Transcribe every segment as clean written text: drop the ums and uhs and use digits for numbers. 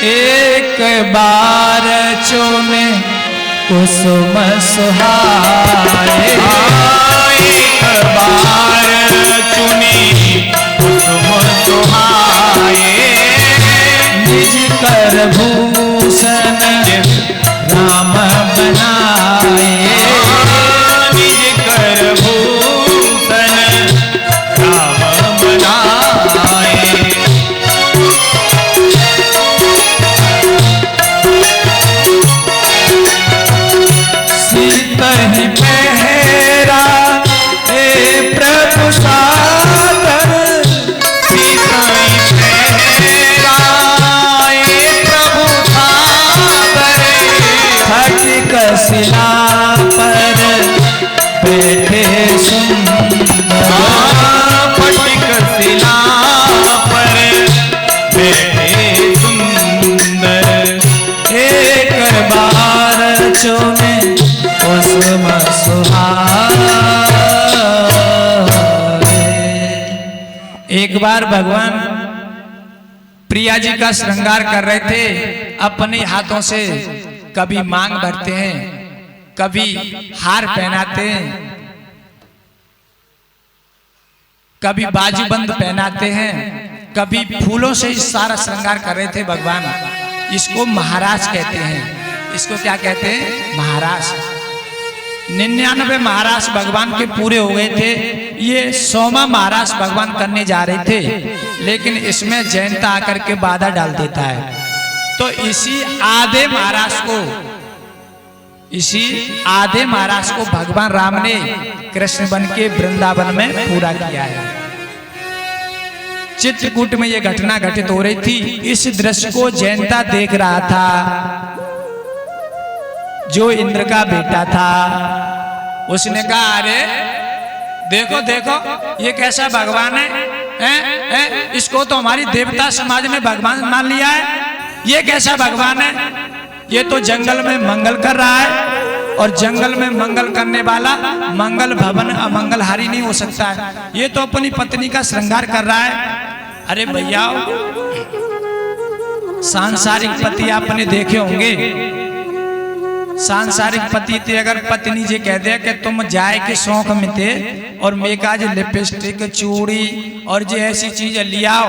एक बार चुने कुसुम सुहाए, एक बार चुने कुसुम सुहाए, निज कर भूषण राम बनाए, निज कर भूषण राम बनाए। सीतहि पहरा हे प्रभु सादर, सीतहि पहरा हे प्रभु सादर, फटिक शिला पर बैठे सुंदर, फटिक शिला पर बैठे सुंदर, एक बार चुने कुसुम सुहाए। एक बार भगवान प्रिया जी का श्रृंगार कर रहे थे, अपने हाथों से कभी मांग भरते हैं, कभी हार पहनाते हैं, कभी बाजूबंद पहनाते हैं, कभी फूलों से सारा श्रृंगार कर रहे थे भगवान। इसको महाराज कहते हैं। इसको क्या कहते हैं? महाराज। 99 महाराज भगवान के पूरे हो गए थे, ये 100वां महाराज भगवान करने जा रहे थे, लेकिन इसमें जयंता आकर के बाधा डाल देता है। तो इसी आधे महाराज को भगवान राम ने कृष्ण बन के वृंदावन में पूरा किया है। चित्रकूट में यह घटना घटित हो रही थी। इस दृश्य को जयंता देख रहा था, जो इंद्र का बेटा था। उसने कहा, अरे देखो देखो ये कैसा भगवान है, इसको तो हमारी देवता समाज ने भगवान मान लिया है। ये कैसा भगवान है? ये तो जंगल में मंगल कर रहा है, और जंगल में मंगल करने वाला मंगल भवन अमंगलहारी नहीं हो सकता है। ये तो अपनी पत्नी का श्रृंगार कर रहा है। अरे भैया, सांसारिक पति आपने देखे होंगे। सांसारिक पति थे, अगर पत्नी जी कह दे कि तुम जाए के शौक में थे और मेकाज लिपस्टिक चूड़ी और जो ऐसी चीज लियाओ,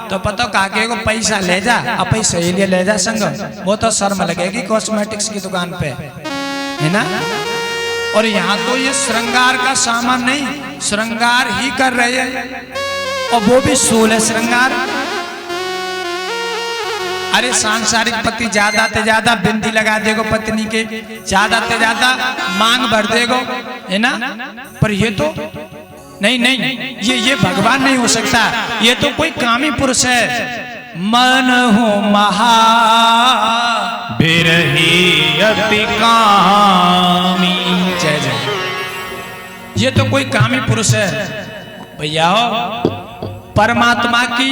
तो पता काके को पैसा ले जा, अब सहेलिया ले जा संग, वो तो शर्म लगेगी कॉस्मेटिक्स की दुकान पे, है ना। और यहाँ तो ये श्रृंगार का सामान नहीं, श्रृंगार ही कर रहे हैं, और वो भी 16 श्रृंगार। अरे सांसारिक पति ज्यादा से ज्यादा बिंदी लगा देगो पत्नी के, ज्यादा से ज्यादा मांग भर देगो, है ना। पर ये तो नहीं, ये भगवान नहीं हो सकता। ये तो कोई कामी पुरुष है। मन हो महा बिरही अति कामी। जय जय। ये तो कोई कामी पुरुष है भैया। परमात्मा की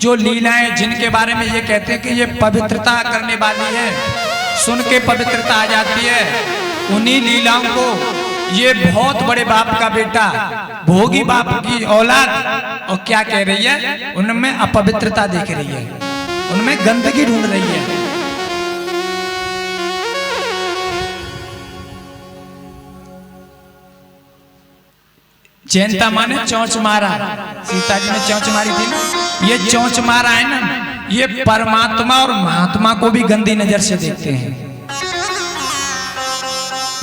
जो लीलाएं, जिनके बारे में ये कहते हैं कि ये पवित्रता करने वाली है, सुन के पवित्रता आ जाती है, उन्हीं लीलाओं को ये बहुत बड़े बाप का बेटा, भोगी बाप की औलाद, और क्या कह रही है? उनमें अपवित्रता देख रही है, उनमें गंदगी ढूंढ रही है। जयंता माने चौंच मारा, सीता जी ने चौंच मारी थी ना। ये चौंच मारा है ना, ये परमात्मा और महात्मा को भी गंदी नजर से देखते हैं।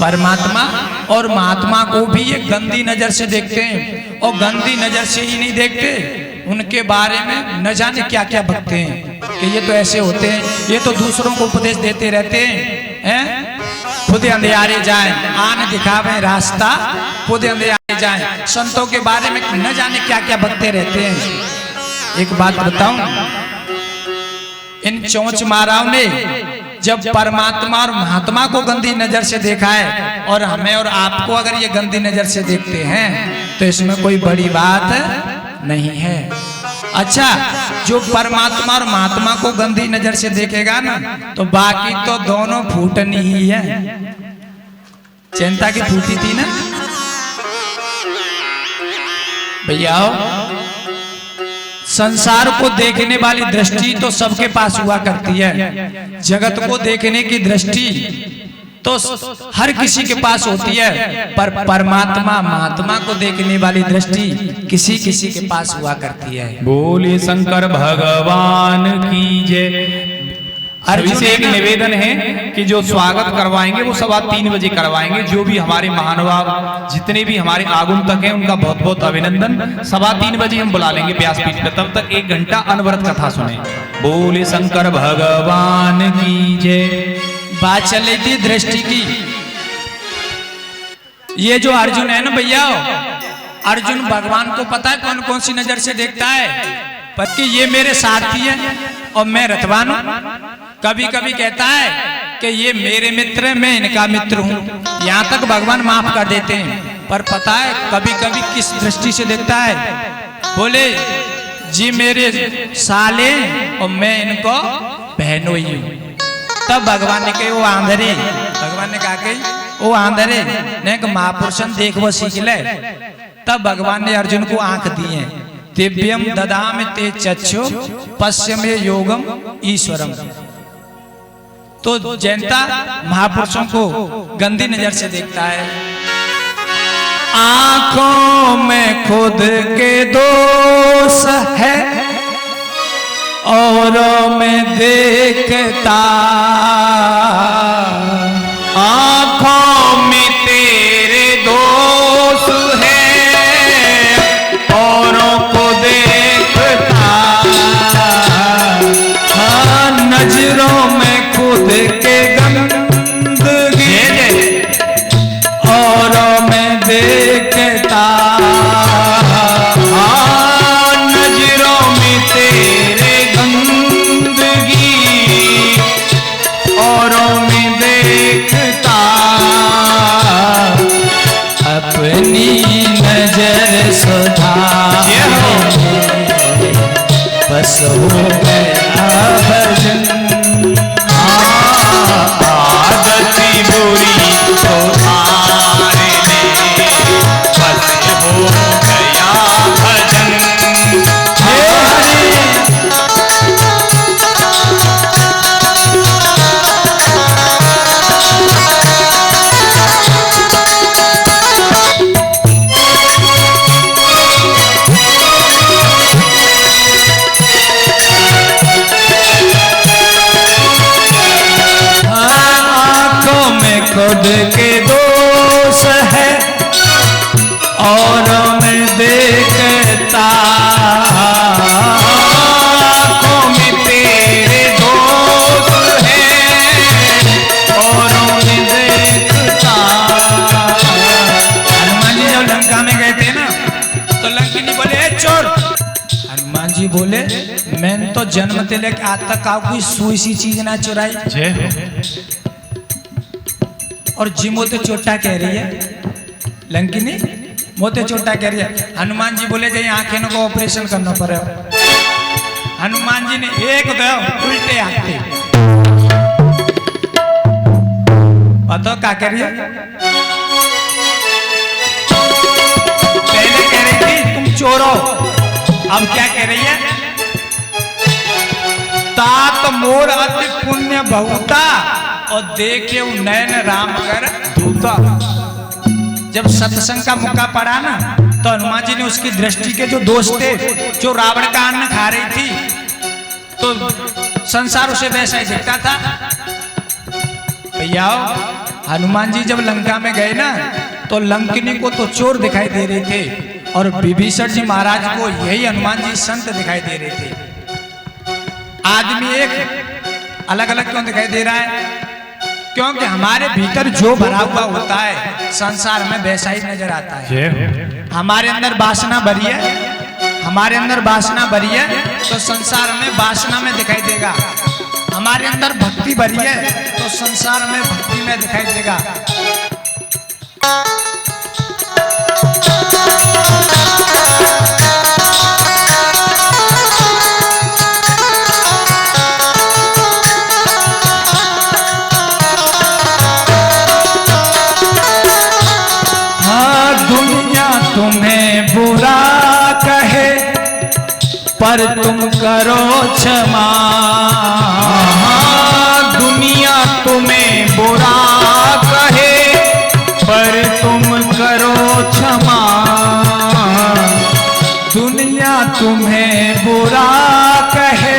परमात्मा और महात्मा को भी ये गंदी नजर से देखते हैं, और गंदी नजर से ही नहीं देखते, उनके बारे में न जाने क्या क्या बकते हैं कि ये तो ऐसे होते हैं, ये तो दूसरों को उपदेश देते रहते हैं, खुद अंधियारे जाए आन दिखावे रास्ता, खुद अंधियारे जाए। संतों के बारे में न जाने क्या क्या बकते रहते हैं। एक बात बताऊं, इन चोंच माराओं ने जब परमात्मा और महात्मा को गंदी नजर से देखा है, और हमें और आपको अगर ये गंदी नजर से देखते हैं, तो इसमें कोई बड़ी बात नहीं है। अच्छा, जो परमात्मा और महात्मा को गंदी नजर से देखेगा ना, तो बाकी तो दोनों फूटनी ही है। चिंता की फूटी थी ना भैया। संसार को देखने वाली दृष्टि तो सबके पास हुआ करती है, जगत को देखने की दृष्टि तो हर किसी के पास होती है, पर परमात्मा महात्मा को देखने वाली दृष्टि किसी किसी के पास हुआ करती है। बोले शंकर भगवान की जय। अभी से एक निवेदन है कि जो स्वागत करवाएंगे वो 3:15 बजे करवाएंगे। जो भी हमारे महानुभाव जितने भी हमारे आगुंतक हैं उनका बहुत बहुत अभिनंदन। 3:15 बजे हम बुला लेंगे व्यासपीठ पे, तब तक 1 घंटा अनवरत कथा सुने। बोले शंकर भगवान की जय। बात चल रही थी दृष्टि की। ये जो अर्जुन है ना भैया, अर्जुन भगवान को पता है कौन कौन सी नजर से देखता है, पर कि ये मेरे साथी है और मैं रथवान हूं। कभी कभी कहता है कि ये मेरे मित्र है, मैं इनका मित्र हूं। यहाँ तक भगवान माफ कर देते हैं, पर पता है कभी कभी किस दृष्टि से देखता है। बोले जी मेरे साले और मैं इनको बहनोई हूं। तब भगवान ने कही वो आंधरे, भगवान ने कहा कि वो आंधरे ने महापुरुषन देख वो सीख ले। तब भगवान ने अर्जुन को आंख दी है। दिव्यम ददामि ते चक्षु पश्यमे योगम ईश्वरम। तो जैनता महापुरुषों को गंदी नजर से देखता है। आंखों में खुद के दोष है औरों में देखता, आंखों में तेरे दोष है औरों को देखता। हाँ नजरों में खुद के गंदगी औरों में देखता। हाँ नजरों में तेरे गंदगी औरों में देखता। अपनी नजर सुधारे बस हो गया भजन। आदती बुरी तो हार ले बस हो गया भजन। खुद के दोष है और मैं देखता। आँखों में तेरे दोष है और मैं देखता। हनुमान जी जब लंका में गए थे ना तो लंकिनी बोले ए चोर। हनुमान जी बोले मैंने तो जन्म से लेकर आज तक कोई सुई सी चीज ना चुराई। और जी मोते चोटा कह रही है लंकिनी, मोते चोटा कह रही है। हनुमान जी बोले जाइए आंखें को ऑपरेशन करना पड़े। हनुमान जी ने एक दो उल्टे आते पता क्या कह रही है। पहले कह रही थी तुम चोर हो, अब क्या कह रही है तात मोर अति पुण्य बहुता और देखे नयन राम कर दूता। जब सत्संग का मौका पड़ा ना तो हनुमान जी ने उसकी दृष्टि के जो दोस्त थे, जो रावण का अन्न खा रही थी, तो संसार उसे वैसा ही दिखता था। भैया हनुमान जी जब लंका में गए ना तो लंकिनी को तो चोर दिखाई दे रहे थे और विभीषण जी महाराज को यही हनुमान जी संत दिखाई दे रहे थे। आदमी एक अलग अलग क्यों दिखाई दे रहा है? क्योंकि हमारे भीतर जो भरा हुआ होता है संसार में वैसा ही नजर आता है। हमारे अंदर वासना भरी है, हमारे अंदर वासना भरी है तो संसार में वासना में दिखाई देगा। हमारे अंदर भक्ति भरी है तो संसार में भक्ति में दिखाई देगा। पर तुम करो क्षमा। दुनिया तुम्हें बुरा कहे पर तुम करो क्षमा। दुनिया तुम्हें बुरा कहे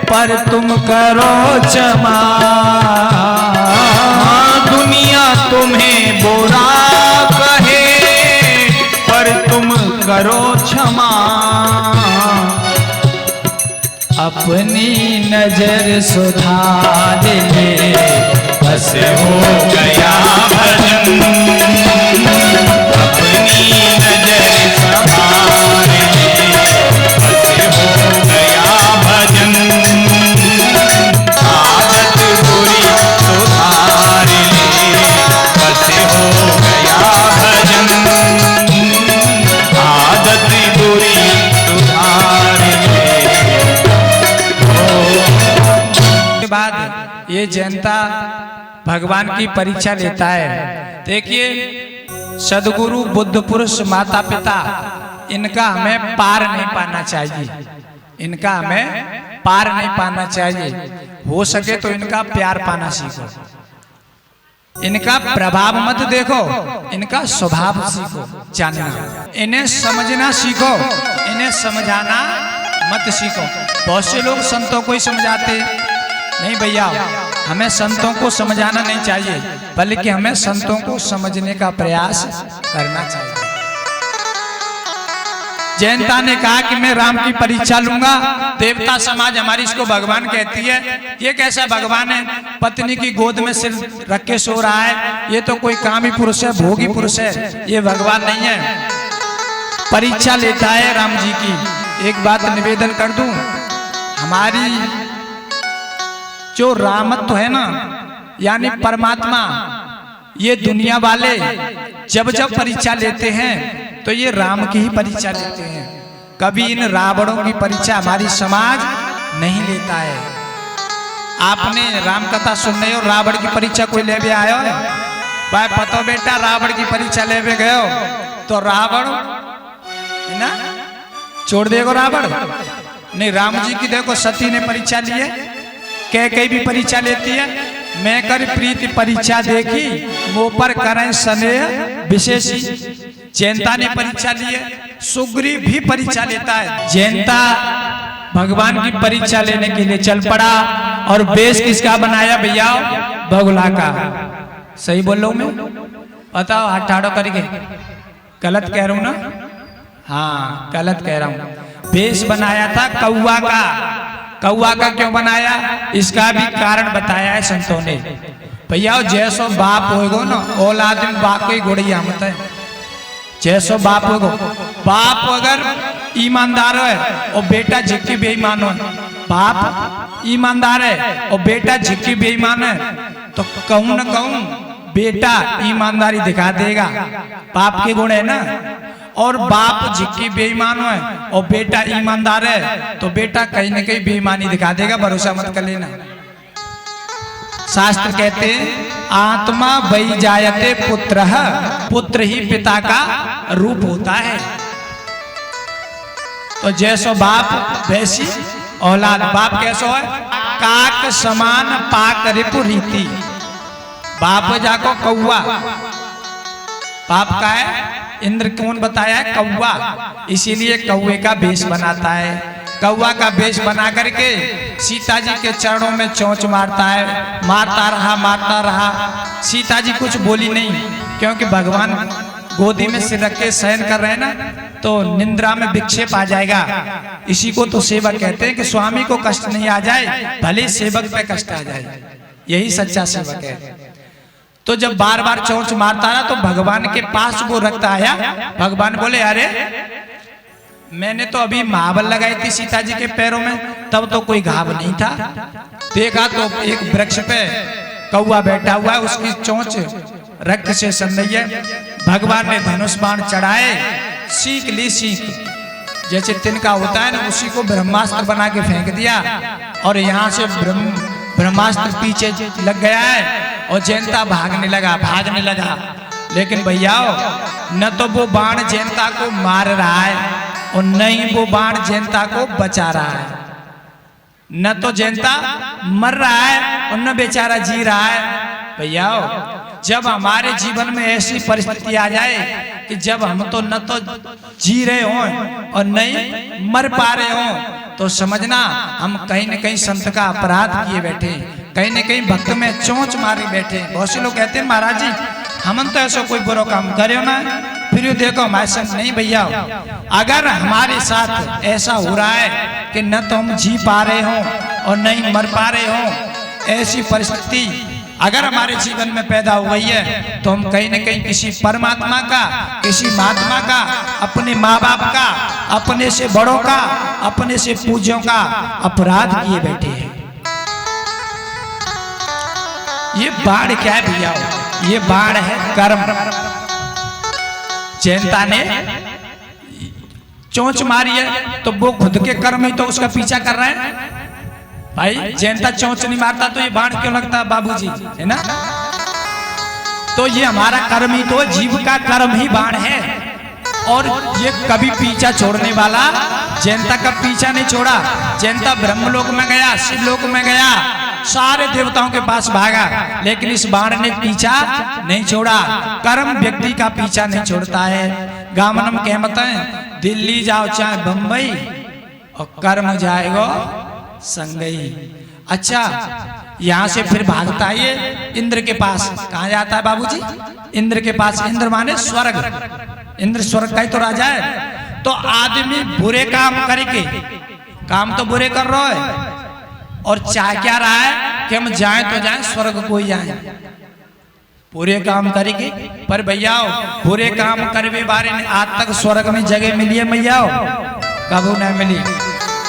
पर तुम करो क्षमा। दुनिया तुम्हें बुरा कहे पर तुम करो क्षमा। अपनी नजर सुधार ले बस हो गया भजन। अपनी नजर संभाल ले बस हो गया भजन। आदत बुरी सुधार ले बस हो गया भजन। आदत बुरी सुधार ले। के बाद ये जनता भगवान की परीक्षा लेता है। देखिए सदगुरु बुद्ध पुरुष माता पिता इनका हमें पार नहीं पाना चाहिए। इनका हमें पार नहीं पाना चाहिए। हो सके तो इनका प्यार पाना सीखो। इनका प्रभाव मत देखो, इनका स्वभाव सीखो जानना। इन्हें समझना सीखो, इन्हें समझाना मत सीखो। बहुत से लोग संतों को ही समझाते नहीं। भैया हमें संतों को समझाना नहीं चाहिए, बल्कि हमें संतों को समझने का प्रयास करना चाहिए। जयंता ने कहा कि मैं राम की परीक्षा लूंगा। देवता समाज हमारी इसको भगवान कहती है। ये कैसा भगवान है, पत्नी की गोद में सिर रख के सो रहा है। ये तो कोई कामी पुरुष है, भोगी पुरुष है, ये भगवान नहीं है। परीक्षा लेता है राम जी की। एक बात निवेदन कर दूं, हमारी जो रामत्व है ना, यानी परमात्मा, ये दुनिया वाले जब जब परीक्षा लेते हैं तो ये राम की ही परीक्षा लेते हैं। कभी इन रावणों की परीक्षा हमारी समाज नहीं लेता है। आपने राम कथा सुन रहे हो, रावण की परीक्षा कोई ले आयो है भाई? पतो बेटा रावण की परीक्षा ले गए तो रावण है ना छोड़ देगो रावण नहीं। राम जी की देखो सती ने परीक्षा ली है, कई भी परीक्षा लेती है। मैं कर प्रीति परीक्षा देखी, वो पर करें स्नेह विशेषी। जयंता ने परीक्षा ली है, सुग्रीव भी परीक्षा लेता है। जयंता भगवान की परीक्षा लेने के लिए चल पड़ा और बेश किसका बनाया भैया? बगुला का। सही बोल रहा हूं मैं? बताओ हाथ ठाड़ो करके। गलत कह रहा हूं ना? हाँ गलत कह रहा हूं। बेश बनाया था कौवा का। कौवा का क्यों बनाया, इसका भी कारण बताया है संतों ने। भैया जैसो बाप होगो ना, औलाद में बाप की घोड़िया मत है। जैसो बाप होगो, बाप अगर ईमानदार है और बेटा झिक्की बेईमान है, बाप ईमानदार है और बेटा झिक्की बेईमान है, तो कहूं न कहूं बेटा ईमानदारी दिखा देगा। बाप के गुण है ना। और बाप झिक्की बेईमान है और बेटा ईमानदार है, तो बेटा कहीं न कहीं बेईमानी दिखा देगा। भरोसा मत कर लेना। शास्त्र कहते हैं आत्मा वही जायते पुत्र, पुत्र ही पिता का रूप होता है। तो जैसो बाप वैसी औलाद। बाप कैसो है? काक समान पाक रिपु रीति। बाप जाको कौवा। बाप का है इंद्र कौन बताया है? कौवा। इसीलिए कौवे का वेश बनाता है। कौवा का वेश बना करके सीता जी के चरणों में चोंच मारता है। मारता रहा। सीता जी कुछ बोली नहीं, क्योंकि भगवान गोदी में सिर रख के शयन कर रहे हैं ना, तो निंद्रा में विक्षेप आ जाएगा। इसी को तो सेवक कहते हैं कि स्वामी को कष्ट नहीं आ जाए, भले सेवक पे कष्ट आ जाए। यही सच्चा सेवक है। तो जब बार बार चोंच मारता रहा तो भगवान के पास वो रक्त आया। भगवान बोले अरे मैंने तो अभी महाबल लगाई थी सीता जी के पैरों में, तब तो कोई घाव नहीं था। देखा तो एक वृक्ष पे कौवा बैठा हुआ है, उसकी चोंच रक्त से सन रही है। भगवान ने धनुष बाण चढ़ाए, सीख ली। सीख जैसे तिनका होता है ना, उसी को ब्रह्मास्त्र बना के फेंक दिया और यहाँ से ब्रह्मास्त्र पीछे लग गया है और जयंता भागने लगा। लेकिन भैया न तो वो बाण जयंता को मार रहा है और न ही वो बाण जैनता को बचा रहा है। न तो जैनता मर रहा है और न बेचारा जी रहा है। भैया जब हमारे जीवन में ऐसी परिस्थिति आ जाए कि जब हम तो न तो जी रहे हों और न ही मर पा रहे हों, तो समझना हम कहीं न कहीं संत का अपराध किए बैठे, कहीं न कहीं भक्त में चोंच मारे बैठे। बहुत से लोग कहते हैं महाराज जी हम तो ऐसा कोई बुरा काम करे ना, फिर देखो हमारे साथ नहीं। भैया अगर हमारे साथ ऐसा हो रहा है कि न तो हम जी पा रहे हों और न ही मर पा रहे हों, ऐसी परिस्थिति अगर हमारे जीवन में पैदा हो गई है, तो हम कहीं न कहीं किसी परमात्मा का, किसी महात्मा का, अपने माँ बाप का, अपने से बड़ों का, अपने से पूज्यों का अपराध किए बैठे हैं। ये बाढ़ क्या है भैया? ये बाढ़ है कर्म। जैनता ने चोंच मारी है तो वो खुद के कर्म ही तो उसका पीछा कर रहे हैं। भाई जैनता चोंच नहीं मारता तो ये बाण क्यों लगता बाबूजी, है ना? तो ये हमारा कर्म ही तो, जीव का कर्म ही बाण है। और ये कभी पीछा छोड़ने वाला जैनता का पीछा नहीं छोड़ा। जैनता ब्रह्मलोक में गया, शिवलोक में गया, सारे देवताओं के पास भागा, लेकिन इस बाण ने पीछा नहीं छोड़ा। कर्म व्यक्ति का पीछा नहीं छोड़ता है। गामनम कहमत है दिल्ली जाओ चाहे बंबई और कर्म जाएगो संगई। अच्छा यहाँ से फिर भागता है ये इंद्र के पास। कहाँ जाता है बाबूजी? इंद्र के पास। इंद्र माने स्वर्ग। इंद्र स्वर्ग का ही तो राजा है। तो आदमी बुरे काम करके, काम तो बुरे कर रहा है और चाह क्या रहा है कि हम जाएं तो जाएं स्वर्ग को ही जाएं, बुरे काम करेंगे। पर भैया बुरे काम करने बारे ने आज तक स्वर्ग में जगह मिली है भैया? कबू नहीं मिली।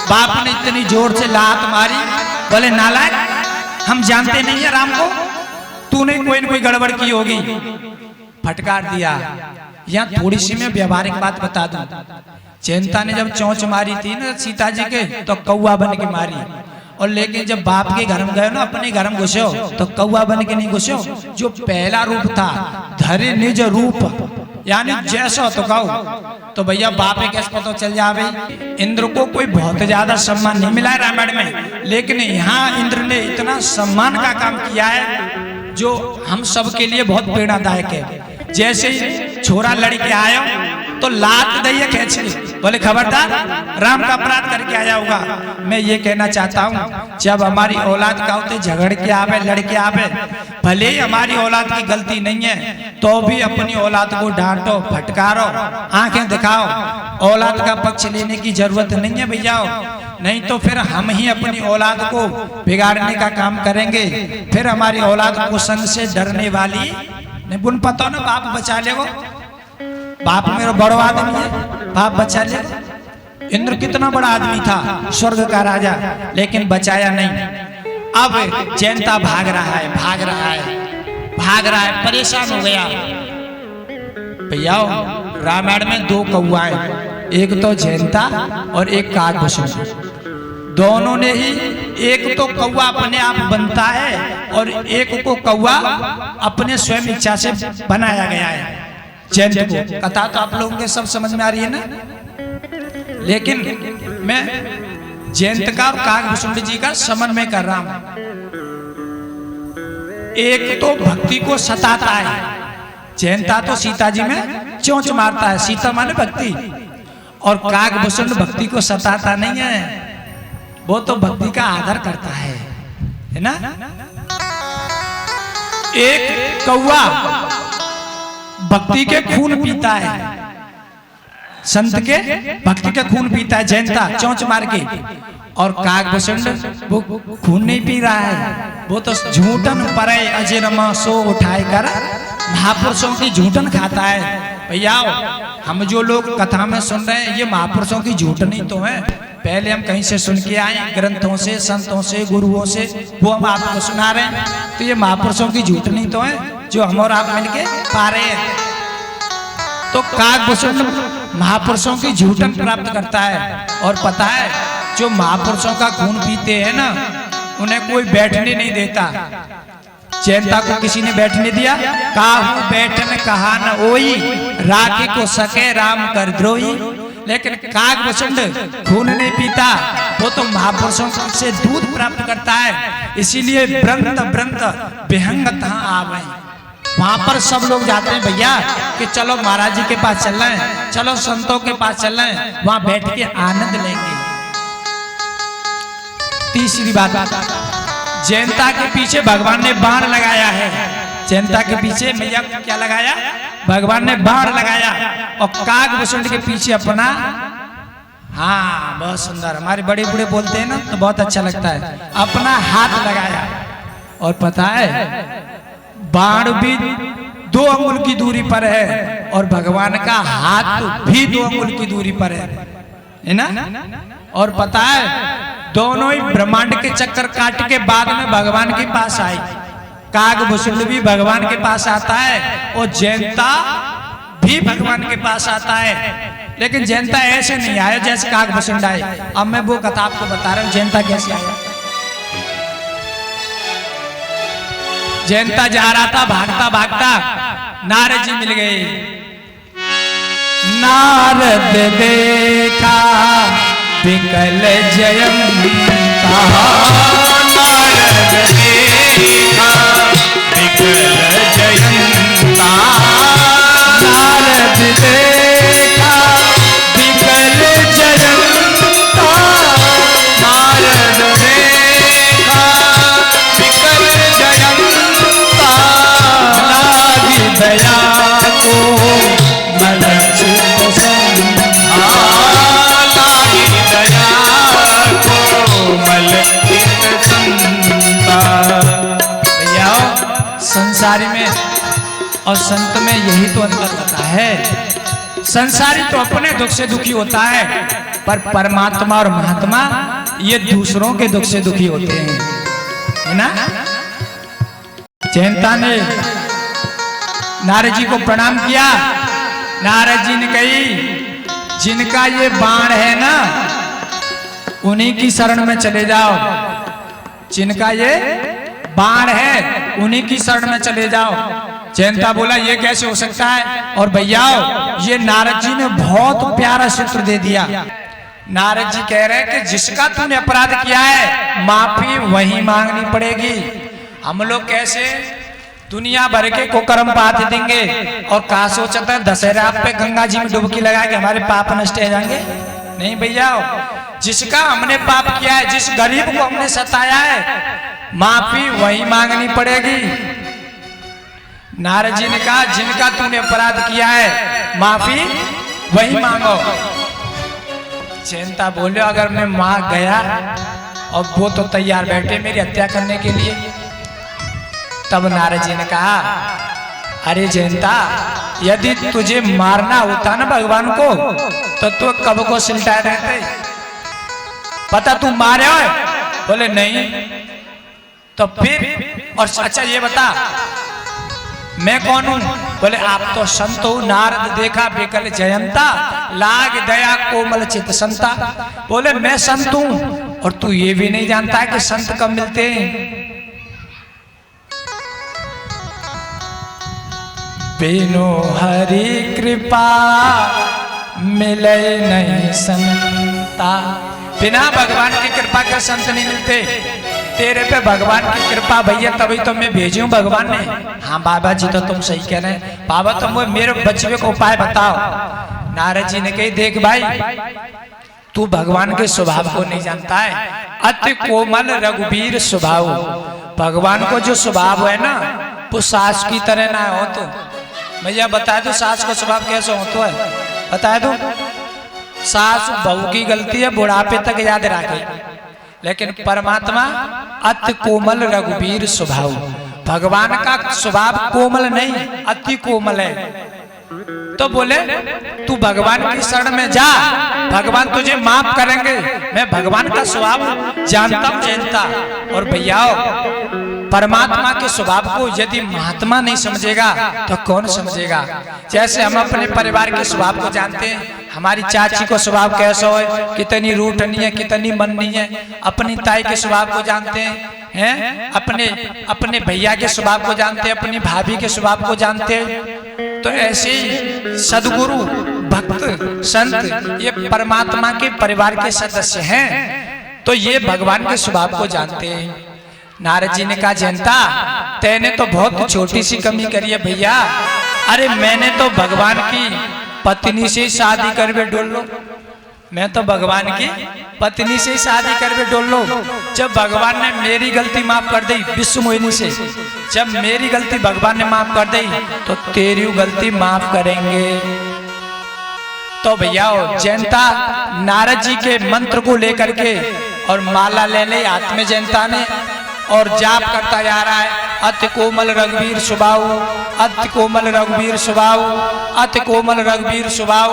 बाप ने इतनी जोर से लात मारी, बोले नालायक हम जानते नहीं है राम को, तूने कोई न कोई गड़बड़ की होगी, फटकार दिया। यहाँ थोड़ी सी मैं व्यवहारिक बात बता दूं। जैनता ने जब चोंच मारी थी ना सीता जी के, तो कौआ बन के मारी। और लेकिन जब बाप के घर में गए ना, अपने घर में घुसो तो कौआ बन के नहीं घुसो। जो पहला रूप था धरे निज रूप, यानी जैसा तो कहो। तो भैया बाप के कैसे पता चल जावे? इंद्र को कोई बहुत ज्यादा सम्मान नहीं मिला है रामायण में, लेकिन यहाँ इंद्र ने इतना सम्मान का काम किया है जो हम सब के लिए बहुत प्रेरणादायक है। जैसे ही छोरा लड़के आयो तो लात दैया खींच ली, बोले खबरदार राम का अपराध करके आया होगा। मैं ये कहना चाहता हूँ जब हमारी औलाद का होते झगड़ के आवे, लड़के आवे, भले ही हमारी औलाद की गलती नहीं है तो भी अपनी औलाद को डांटो, फटकारो, आंखें दिखाओ। औलाद का पक्ष लेने की जरूरत नहीं है भैया, नहीं तो फिर हम ही अपनी औलाद को बिगाड़ने का काम करेंगे। फिर हमारी औलाद को संग से डरने वाली नहीं। बुन पता ना बाप बचा ले, वो बाप मेरा बड़ा आदमी है, बाप बचा ले। इंद्र कितना बड़ा आदमी था, स्वर्ग का राजा, लेकिन बचाया नहीं। अब जैनता भाग रहा है, भाग रहा है, भाग रहा है, परेशान हो गया। भैया रामायण में दो कौआ हैं, एक तो जैनता और एक काकभूषण। दोनों ने ही, एक तो कौआ अपने आप बनता है और एक को कौआ अपने स्वयं इच्छा से बनाया गया है। जैनता को कथा तो आप लोगों के सब समझ में आ रही है ना, लेकिन मैं जयंत का और काकभूषण जी का समन्वय कर रहा हूं। एक तो भक्ति को सताता है, जयंता तो सीता जी में चोंच मारता है, सीता माने भक्ति, और काकभूषण भक्ति को सताता नहीं है, वो तो भक्ति का आदर करता है ना। एक कौआ भक्ति के खून पीता है, संत के भक्ति का खून पीता है जयंता चोंच मार के, और काकभूषण वो खून नहीं पी रहा है, वो तो झूठन परे अजरमा सो उठाए कर महापुरुषों की झूठन खाता है। भैया हम जो लोग कथा में सुन रहे हैं ये महापुरुषों की झूठनी तो है, पहले हम कहीं से सुन के आए, ग्रंथों से, संतों से, गुरुओं से, वो हम आपको सुना रहे हैं। तो ये महापुरुषों की झूठनी तो है जो हम और आप मिलके पा रहे हैं। तो काकभूषण महापुरुषों की झूठन प्राप्त करता है, और पता है जो महापुरुषों का खून पीते हैं ना, उन्हें कोई बैठने नहीं देता। जयंता को किसी ने बैठने दिया, काहू बैठन कहा न ओई, राखे को सके राम कर द्रोही। लेकिन कागभूषण खून नहीं पीता, वो तो महापुरुषों से दूध प्राप्त करता है। इसीलिए ब्रंत ब्रंत विहंग तहाँ आवे, वहां पर सब लोग जाते हैं भैया कि चलो महाराज जी के पास चल रहे हैं, चलो संतों के पास चल रहे हैं, वहां बैठ के आनंद लेंगे। तीसरी बात, जयंता के पीछे भगवान ने बाण लगाया है। जयंता के पीछे मैया क्या लगाया? भगवान ने बाण लगाया। और कागभूषण के पीछे अपना, हाँ बहुत सुंदर, हमारे बड़े बूढ़े बोलते हैं ना तो बहुत अच्छा लगता है, अपना हाथ लगाया। और पता है बाण भी 2 अंगुल की दूरी पर है और भगवान का हाथ भी 2 अंगुल की दूरी पर है ना। और पता है दोनों ही ब्रह्मांड के चक्कर काट के बाद में भगवान के पास आई। कागभूषण भी भगवान के पास आता है और जयंता भी भगवान के पास आता है, लेकिन जयंता ऐसे नहीं आया जैसे कागभूषण आए। अब मैं वो कथा आपको बता रहा हूं जयंता कैसे आया। जयंता जा रहा था भागता भागता, नारद जी मिल गए। नारद देखा विकल जयंता, नारद देखा विकल जयंता, नारद देखा विकल जयंता, नारद देखा विकल जयंता, लागी दया को मलच संता, लागी दया को मलच संता। भैया संसारी में और संत में यही तो अंतर होता है। संसारी तो अपने दुख से दुखी होता है, पर परमात्मा और महात्मा ये दूसरों के दुख से दुखी होते हैं, है ना। जयंता ने नारद जी को प्रणाम किया। नारद जी ने कही जिनका ये बाण है ना उन्हीं की शरण में चले जाओ, जिनका ये बाण है उन्हीं की शरण में चले जाओ। जयंता बोला ये कैसे हो सकता है? और भैया ये नारद जी ने बहुत प्यारा सूत्र दे दिया। नारद जी कह रहे हैं कि जिसका तूने अपराध किया है माफी वही मांगनी पड़ेगी। हम लोग कैसे दुनिया भर के कुकर्म पात देंगे और कहा सोचता है दशहरा पे गंगा जी में डुबकी लगा के हमारे पाप नष्ट हो जाएंगे। नहीं भैया, जिसका हमने पाप किया है, जिस गरीब को हमने सताया है, माफी वही मांगनी पड़ेगी। नारद जी ने कहा जिनका तूने अपराध किया है माफी वही मांगो। जयंता बोले अगर मैं मां गया और वो तो तैयार बैठे मेरी हत्या करने के लिए। तब नारद जी ने कहा अरे जयंता, यदि तुझे मारना होता ना भगवान को तो तू कब को सिलटा रहते। पता तू मारे हो? बोले नहीं। तो फिर और अच्छा ये बता मैं कौन हूं? बोले आप तो संत हो। नारद देखा विकल जयंता, लाग दया कोमल चित संता। बोले मैं संत हूं और तू ये भी नहीं जानता है कि संत कब मिलते हैं। बिनु हरि कृपा मिले नहीं संता। बिना भगवान की कृपा के संत नहीं मिलते। तेरे पे भगवान की कृपा भैया तभी तो मैं भेजूं भगवान ने। हाँ बाबा जी तो तुम सही कह रहे हैं। बाबा तुम मेरे बच्चे को उपाय बताओ। नारद जी ने कही देख भाई तू भगवान के स्वभाव को नहीं जानता है। अति कोमल रघुवीर स्वभाव। भगवान को जो स्वभाव है ना वो सास की तरह ना हो। तो भैया बता दो सास का स्वभाव कैसे होता है? बता दो। सास बहू की गलती है बुढ़ापे तक याद रखे, लेकिन परमात्मा अति कोमल रघुवीर स्वभाव। भगवान का स्वभाव कोमल नहीं अति कोमल है। तो बोले तू भगवान की शरण में जा, भगवान तुझे माफ करेंगे। मैं भगवान का स्वभाव जानता हूं जयंता। और भैया परमात्मा के स्वभाव को यदि महात्मा नहीं समझेगा तो कौन समझेगा। जैसे हम अपने परिवार के स्वभाव को जानते हैं। हमारी चाची को स्वभाव कैसा है, कितनी रूठनी है, कितनी मननी है। अपनी ताई के स्वभाव को जानते हैं, अपने भैया के स्वभाव को जानते हैं, अपनी भाभी के स्वभाव को जानते हैं। तो ऐसे ही सदगुरु भक्त संत ये परमात्मा के परिवार के सदस्य हैं, तो ये भगवान के स्वभाव को जानते हैं। नारद जी ने कहा, जयंता तेने तो बहुत छोटी सी कमी करी है भैया। अरे मैंने तो भगवान की पत्नी से शादी करके डोल लो, मैं तो भगवान की पत्नी से शादी करके डोल लो। जब भगवान ने मेरी गलती माफ कर दी विश्व मोहिनी से, जब मेरी गलती भगवान ने माफ कर दी तो तेरी गलती माफ करेंगे। तो भैया जयंता नारद जी के मंत्र को लेकर के और माला ले ले हाथ में जयंता ने और जाप करता जा रहा है, अति कोमल रघुवीर स्वभाव, अति कोमल रघुवीर स्वभाव, अति कोमल रघुवीर स्वभाव,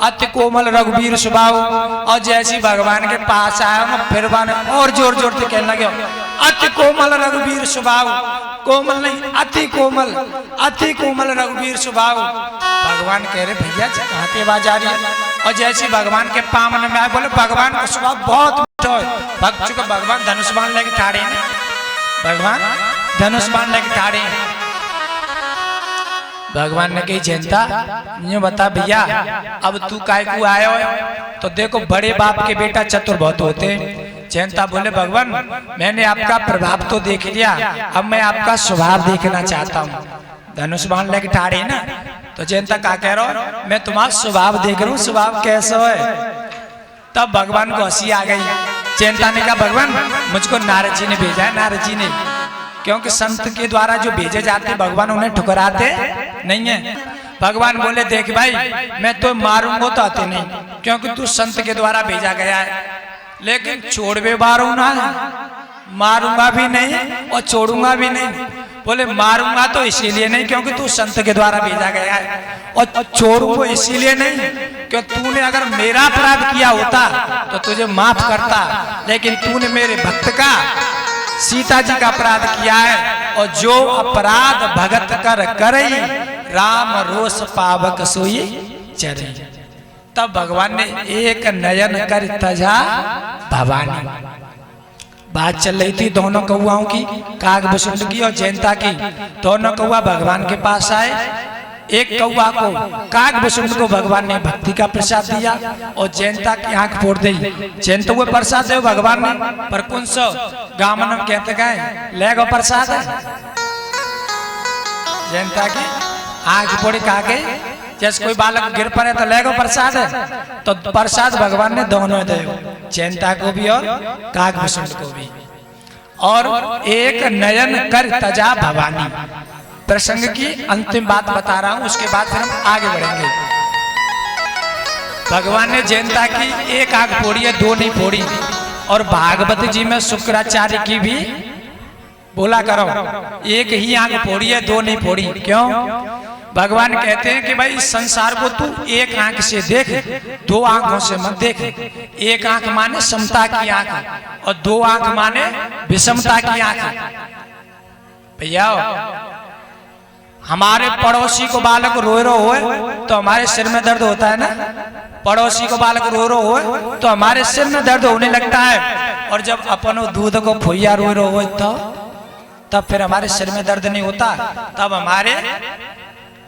अति कोमल रघुवीर स्वभाव। और जैसी भगवान के पास आया मैं फिर और जोर जोर से कहने लगे, अति कोमल रघुवीर स्वभाव, कोमल नहीं अति कोमल, अति कोमल रघुवीर स्वभाव। भगवान कह रहे भैया कहाँ की आवाज आ रही है? और जैसी भगवान के पामन में आए बोले भगवान का स्वभाव बहुत मीठा है। भक्त को भगवान धनुष बाण लेके ठाड़े हैं, भगवान धनुष बाण लेके ठाड़े हैं। भगवान ने कही जयंता ये बता भैया अब तू काय को आया हो? तो देखो बड़े बाप के बेटा चतुर बहुत होते हैं। जयंता बोले भगवान मैंने आपका प्रभाव तो देख लिया, अब मैं आपका स्वभाव देखना चाहता हूँ। धनुष बाण लेके ठाड़े ना, तो जयंता क्या कह रहा हो? मैं तुम्हारा स्वभाव देख रहा हूँ, स्वभाव कैसा है। तब भगवान को हंसी आ गई। जयंता ने कहा भगवान मुझको नारद जी ने भेजा है, नारद जी ने, क्योंकि संत के द्वारा जो भेजे जाते भगवान उन्हें ठुकराते नहीं है। भगवान बोले देख भाई मैं तो मारूंगा तो आते नहीं, क्योंकि तू संत के द्वारा भेजा गया है, लेकिन छोड़वे मारू ना, मारूंगा भी नहीं और छोड़ूंगा भी नहीं। बोले मारूंगा तो इसीलिए नहीं क्योंकि तू संत के द्वारा भेजा गया है, और छोड़ूंगा इसीलिए नहीं क्योंकि तूने अगर मेरा अपराध किया होता तो तुझे माफ करता, लेकिन तूने मेरे भक्त का सीता जी का अपराध किया है। और जो अपराध भगत कर करई राम रोष पावक सोई चरई। तब भगवान ने एक नयन कर तजा भवानी। बात चल रही थी दोनों कौआओं की, कागभूषण की और जयंता की। दोनों कौआ भगवान के पास आए। एक कौआ को कागभूषण को भगवान ने भक्ति का प्रसाद दिया और जयंता की आंख फोड़ दी। जयंता को प्रसाद दे भगवान ने, पर कौन सा गामनम कहते गए लेगो प्रसाद है। जयंता की आंख फोड़ी खा गई, जैसे कोई बालक गिर पड़े तो लेगो प्रसाद है, तो प्रसाद भगवान ने दोनों दे, जयंता को भी और कागभूषण को भी। और एक नयन कर तजा भवानी। प्रसंग की अंतिम बात बता रहा हूं, उसके बाद फिर हम आगे बढ़ेंगे। भगवान ने जयंता की एक आंख फोड़ी है, दो नहीं फोड़ी। और भागवत जी में शुक्राचार्य की भी बोला करो, एक ही आंख फोड़ी है, दो नहीं फोड़ी। क्यों? भगवान कहते हैं कि भाई संसार को तू एक आंख से देख, दो आंखों से मत देख। एक आंख माने समता की आंख और दो आंख माने विषमता की आंख। भैया हमारे पड़ोसी को बालक रोए रो हो तो हमारे सिर में दर्द होता है ना। पड़ोसी को बालक रो रो हो तो हमारे सिर में दर्द होने लगता है, और जब अपन दूध को फुइया रोए रो हो तो तब फिर हमारे सिर में दर्द नहीं होता, तब हमारे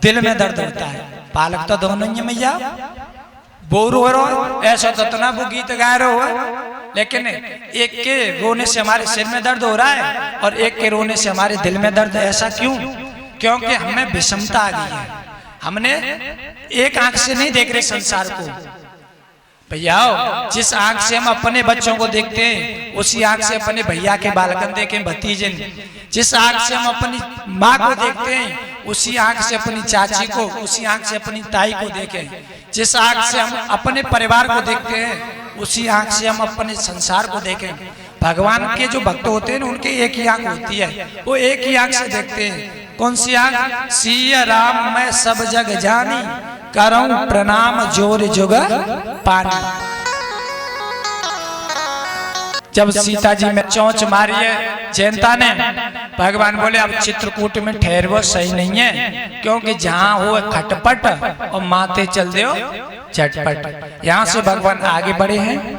दिल में दर्द होता है। बालक तो दोनों ही मैया, वो रो रो ऐसा तो ना वो गीत गा रहे हो, लेकिन एक के रोने से हमारे सिर में दर्द हो रहा है और एक के रोने से हमारे दिल में दर्द। ऐसा क्यों? क्योंकि हमें विषमता आ गई है। हमने एक आंख से नहीं देख रहे संसार को। भैया जिस आंख से हम अपने बच्चों को देखते हैं उसी आंख से अपने भैया के बालकन देखें, भतीजे। जिस आंख से हम अपनी माँ को देखते हैं उसी आंख से अपनी चाची को, उसी आंख से अपनी ताई को देखें। जिस आंख से हम अपने परिवार को देखते हैं उसी आंख से हम अपने संसार को देखें। भगवान के जो भक्त होते हैं उनकी एक ही आंख होती है, वो एक ही आंख से देखते हैं। कौन सी आंख? सिया राम मैं सब जग जानी, करऊं प्रणाम जोर जुग पानी। जब सीता जी में चोंच मारी है जयंता ने, भगवान बोले अब चित्रकूट में ठहरो सही नहीं है, क्योंकि जहां हो खटपट और माथे चल दो झटपट। यहाँ से भगवान आगे बढ़े हैं।